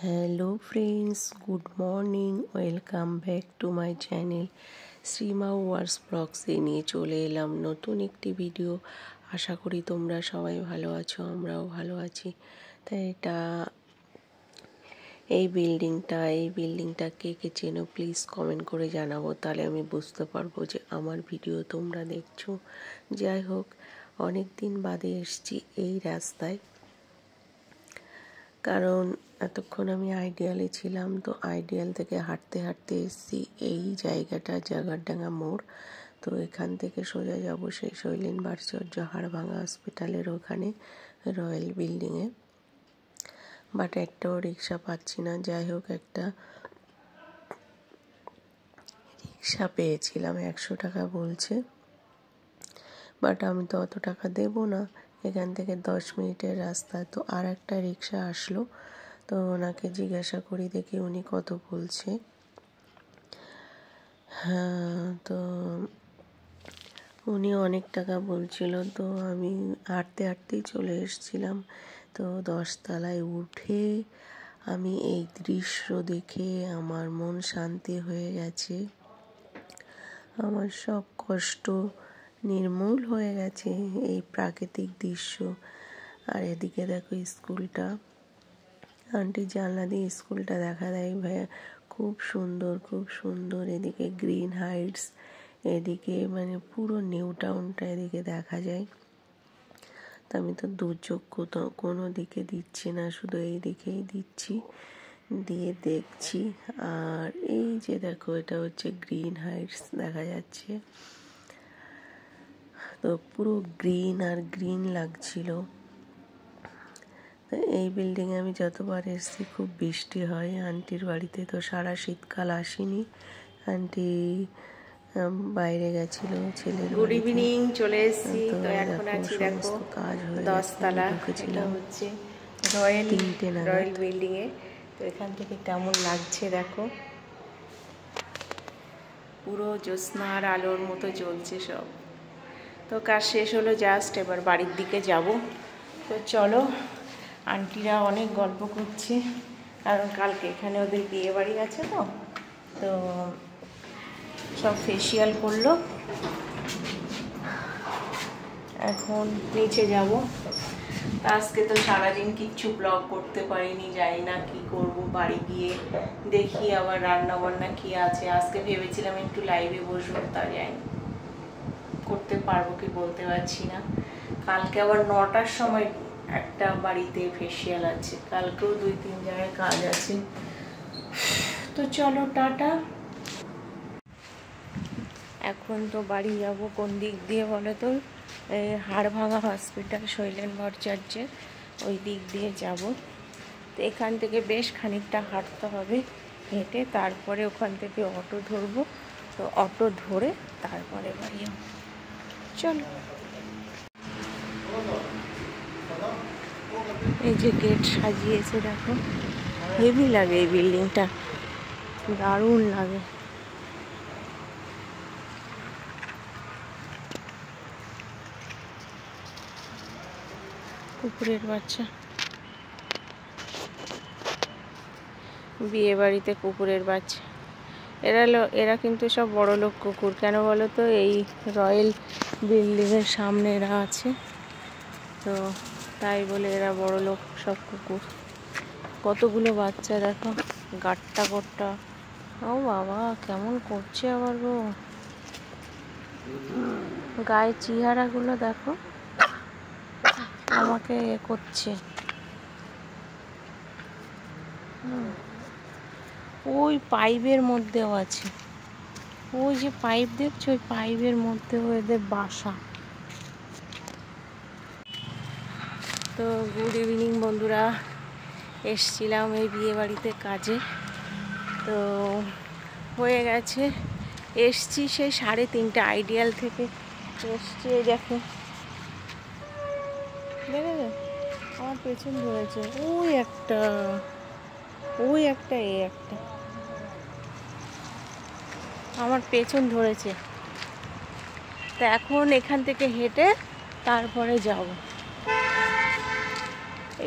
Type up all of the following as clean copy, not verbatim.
Hello friends, good morning. Welcome back to my channel Shrima ওয়ার্স ব্লগসে নিয়ে চলে এলাম নতুন একটি ভিডিও। আশা করি তোমরা সবাই ভালো আছো, আমরাও ভালো আছি। তাই এই বিল্ডিংটা কে কে চেনো প্লিজ কমেন্ট করে জানাবো, তাহলে আমি বুঝতে পারবো যে আমার ভিডিও তোমরা দেখছো। যাই হোক, অনেক দিন বাদে এসছি এই রাস্তায়, কারণ এতক্ষণ আমি আইডিয়ালে ছিলাম। তো আইডিয়াল থেকে হাঁটতে হাঁটতে এসেছি এই জায়গাটা জাগারডাঙ্গা মোড়। তো এখান থেকে সোজা যাব সেই শৈলেন ভাস্কর্য হাড়ভাঙা হসপিটালের ওখানে রয়্যাল বিল্ডিংয়ে। বাট একটাও রিক্সা পাচ্ছি না। যাই হোক, একটা রিক্সা পেয়েছিলাম, 100 টাকা বলছে, বাট আমি তো অত টাকা দেবো না। এখান থেকে 10 মিনিটের রাস্তা। তো আর একটা রিক্সা আসলো, তো ওনাকে জিজ্ঞাসা করি দেখি উনি কত বলছে। হ্যাঁ, তো উনি অনেক টাকা বলছিল। তো আমি হাঁটতে হাঁটতেই চলে এসেছিলাম। তো 10 তলায় উঠে আমি এই দৃশ্য দেখে আমার মন শান্তি হয়ে গেছে, আমার সব কষ্ট নির্মূল হয়ে গেছে এই প্রাকৃতিক দৃশ্য। আর এদিকে দেখো স্কুলটা, আন্টি জানলা দিয়ে স্কুলটা দেখা দেয়, ভাইয়া খুব সুন্দর খুব সুন্দর। এদিকে গ্রিন হাইটস, এদিকে মানে পুরো নিউ টাউনটা এদিকে দেখা যায়। তা আমি তো দুচোখ কোনো দিকে দিচ্ছি না, শুধু এই দিকেই দিচ্ছি, দিয়ে দেখছি। আর এই যে দেখো, এটা হচ্ছে গ্রিন হাইটস দেখা যাচ্ছে। তো পুরো গ্রিন আর গ্রিন লাগছিল। এই বিল্ডিংয়ে আমি যতবার এসেছি খুব বৃষ্টি হয়। আন্টির বাড়িতে তো সারা শীতকাল আসিনি, আন্টি বাইরে গেছিল ছেলের। গুড ইভিনিং, চলে এসেছি। তো এখন আছি দেখো কাজ হয়ে 10 তলা, ঢুকেছিলাম হচ্ছে রয়্যাল বিল্ডিংয়ে। তো এখান থেকে কেমন লাগছে দেখো, পুরো জ্যোৎস্নার আলোর মতো জ্বলছে সব। তো কাজ শেষ হলো জাস্ট, এবার বাড়ির দিকে যাব। তো চলো, আন্টিরা অনেক গল্প করছে, কারণ কালকে এখানে ওদের বিয়ে বাড়ি আছে। তো সব ফেসিয়াল করলো, এখন নিচে যাব। আজকে তো সারাদিন কিচ্ছু ব্লগ করতে পারিনি, জানি না কি করব। বাড়ি গিয়ে দেখি আবার রান্না বান্না কি আছে। আজকে ভেবেছিলাম একটু লাইভে বসবো, তা জানি করতে পারবো কি বলতে পারছি না। কালকে আবার 9টার সময় একটা বাড়িতে ফেসিয়াল আছে, কালকেও 2-3 জায়গায় কাজ আছে। তো চলো, টাটা। এখন তো বাড়ি যাব কোন দিক দিয়ে বলো তো? হাড়ভাঙা হসপিটাল শৈলেন ভট্টাচার্যের ওই দিক দিয়ে যাব। তো এখান থেকে বেশ খানিকটা হাঁটতে হবে, হেঁটে তারপরে ওখান থেকে অটো ধরবো। তো অটো ধরে তারপরে বাড়ি যাব। চলো, এই যে গেট সাজিয়েছে দেখো, হেভি লাগে এই বিল্ডিংটা, দারুণ লাগে। কুকুরের বাচ্চা, বিয়ে বাড়িতে কুকুরের বাচ্চা। এরা কিন্তু সব বড় লোক কুকুর। কেন বলো তো? এই রয়্যাল বিল্ডিংয়ের সামনে এরা আছে, তো তাই বলে এরা বড় লোক সব কুকুর। কতগুলো বাচ্চা দেখো, গাট্টা গোট্টা। ও বাবা, কেমন করছে আবার গো, গায়ের চেহারাগুলো দেখো, আমাকে করছে। ওই পাইপের মধ্যেও আছে, ওই যে পাইপ দেখছো, ওই পাইপের মধ্যেও এদের বাসা। তো গুড ইভিনিং বন্ধুরা, এসছিলাম এই বিয়ে বাড়িতে কাজে। তো হয়ে গেছে, এসছি সেই 3:30 আইডিয়াল থেকে এসছি। এই দেখো, দেখে আমার পেছন ধরেছে, ওই একটা এই একটা আমার পেছন ধরেছে। তো এখন এখান থেকে হেঁটে তারপরে যাব।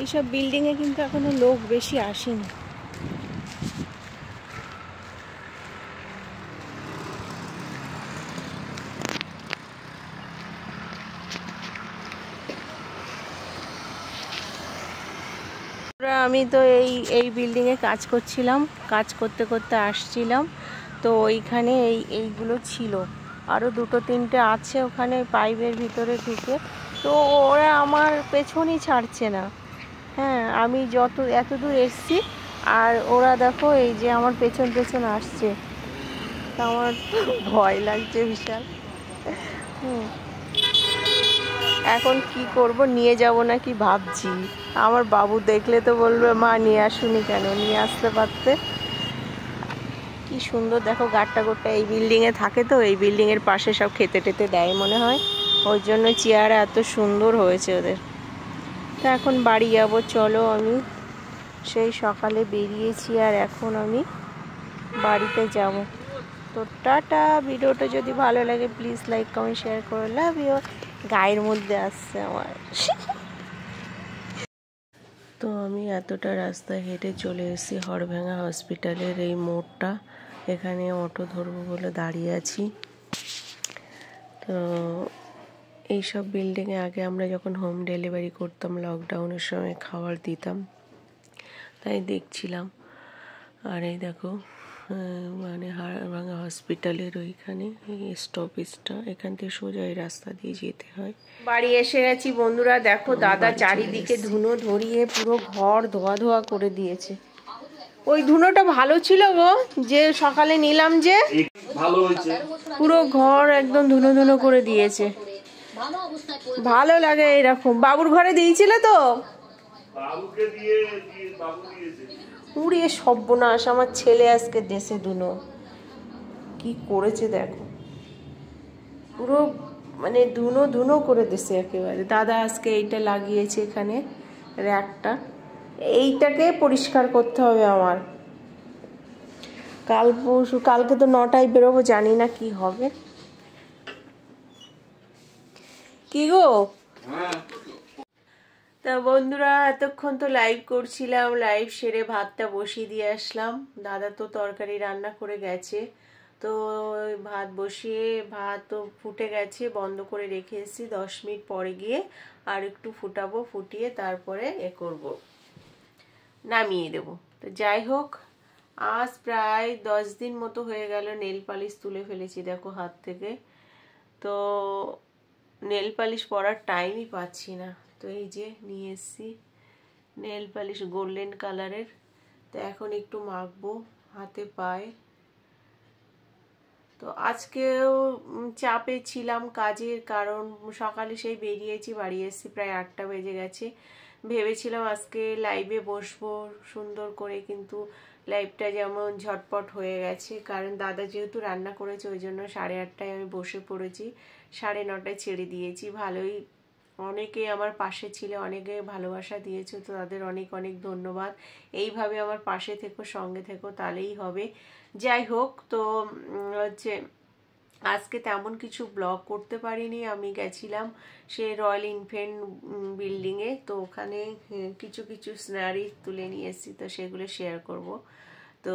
এইসব বিল্ডিংয়ে কিন্তু এখনো লোক বেশি আসেনি, আমি তো এই বিল্ডিংয়ে কাজ করছিলাম, কাজ করতে করতে আসছিলাম, তো ওইখানে এইগুলো ছিল, আরও দুটো তিনটে আছে ওখানে পাইপের ভিতরে ঢুকে, তো ওরা আমার পেছনই ছাড়ছে না। হ্যাঁ, আমি এত দূর এসছি আর ওরা দেখো এই যে আমার পেছন পেছন আসছে, তা আমার ভয় লাগছে বিশাল। এখন কি করব, নিয়ে যাব নাকি ভাবছি। আমার বাবু দেখলে তো বলবে মা নিয়ে আসুনি কেন, নিয়ে আসতে পারতে। কি সুন্দর দেখো, গাট্টা গোট্টা এই বিল্ডিংয়ে থাকে, তো এই বিল্ডিংয়ের পাশে সব খেতে টেতে দেয় মনে হয়, ওই জন্য চেয়ার এত সুন্দর হয়েছে ওদের। তা এখন বাড়ি যাব, চলো। আমি সেই সকালে বেরিয়েছি আর এখন আমি বাড়িতে যাব। তো টাটা। ভিডিওটা যদি ভালো লাগে প্লিজ লাইক কমেন্ট শেয়ার করো, লাভ ইউ। গায়ের মধ্যে আসছে আমার। তো আমি এতটা রাস্তা হেঁটে চলে এসেছি হড়ভাঙা হসপিটালের এই মোড়টা, এখানে অটো ধরবো বলে দাঁড়িয়ে আছি। তো এইসব বিল্ডিংয়ে আগে আমরা যখন হোম ডেলিভারি করতাম লকডাউনের সময় খাবার দিতাম, তাই দেখছিলাম। আর এই দেখো মানে হাড়ভাঙা হসপিটালের ওইখানে এই স্টপেজটা, এখান থেকে সোজা এই রাস্তা দিয়ে যেতে হয়। বাড়ি এসে গেছি বন্ধুরা, দেখো দাদা চারিদিকে ধুনো ধরিয়ে পুরো ঘর ধোয়া ধোয়া করে দিয়েছে। ওই ধুনোটা ভালো ছিল গো, যে সকালে নিলাম, যে ভালো হয়েছে, পুরো ঘর একদম ধুনো ধুনো করে দিয়েছে। ভালো লাগে এরকম। বাবুর ঘরে দিয়েছিলে তো? বাবুকে দিয়ে বাবু দিয়েছে। উড়িয়ে সর্বনাশ, আমার ছেলে আজকে দেশে ধুনো কি করেছে দেখো, পুরো মানে ধুনো ধুনো করে দিছে একেবারে। দাদা আজকে এইটা লাগিয়েছে এখানে র্যাকটা, এইটাকে পরিষ্কার করতে হবে আমার। কালকে তো 9টায় বেরোবো, জানি না কি হবে। কি গো? তা বন্ধুরা এতক্ষণ তো লাইভ করছিলাম, লাইভ সেরে ভাতটা বসিয়ে দিয়ে আসলাম। দাদা তো তরকারি রান্না করে গেছে, তো ভাত বসিয়ে, ভাত তো ফুটে গেছে, বন্ধ করে রেখে এসেছি। 10 মিনিট পরে গিয়ে আর একটু ফুটাবো, ফুটিয়ে তারপরে করব, নামিয়ে দেব। তো যাই হোক, আজ প্রায় 10 দিন মতো হয়ে গেল নেল পালিশ তুলে ফেলেছি দেখো হাত থেকে। তো নেল পালিশ পরার টাইমই পাচ্ছি না। তো এই যে নিয়ে এসেছি নেল পালিশ গোল্ডেন কালারের, তো এখন একটু মাখবো হাতে পায়ে। তো আজকেও চাপে ছিলাম কাজের, কারণ সকালে সেই বেরিয়েছি, বাড়ি এসেছি প্রায় 8টা বেজে গেছে। ভেবেছিলাম আজকে লাইভে বসবো সুন্দর করে, কিন্তু লাইভটা যেমন ঝটপট হয়ে গেছে, কারণ দাদা যেহেতু রান্না করেছে ওই জন্য 8:30টায় আমি বসে পড়েছি, 9:30টায় ছেড়ে দিয়েছি। ভালোই, অনেকে আমার পাশে ছিল, অনেকে ভালোবাসা দিয়েছে, তো তাদের অনেক অনেক ধন্যবাদ। এইভাবে আমার পাশে থেকো, সঙ্গে থেকো, তাহলেই হবে। যাই হোক, তো হচ্ছে আজকে তেমন কিছু ব্লগ করতে পারিনি। আমি গেছিলাম সে রয়্যাল এনফিল্ড বিল্ডিংয়ে, তো ওখানে কিছু কিছু সিনারি তুলে নিয়ে এসেছি, তো সেগুলো শেয়ার করব। তো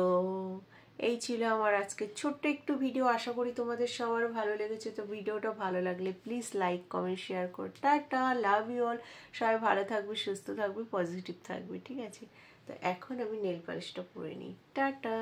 এই ছিল আমার আজকে ছোট্ট একটু ভিডিও, আশা করি তোমাদের সবার ভালো লেগেছে। তো ভিডিওটা ভালো লাগলে প্লিজ লাইক কমেন্ট শেয়ার করো। Tata, love you all. সবাই ভালো থাকবে, সুস্থ থাকবে, পজিটিভ থাকবে, ঠিক আছে? তো এখন আমি নেল পালিশটা পরে নিই। টাটা।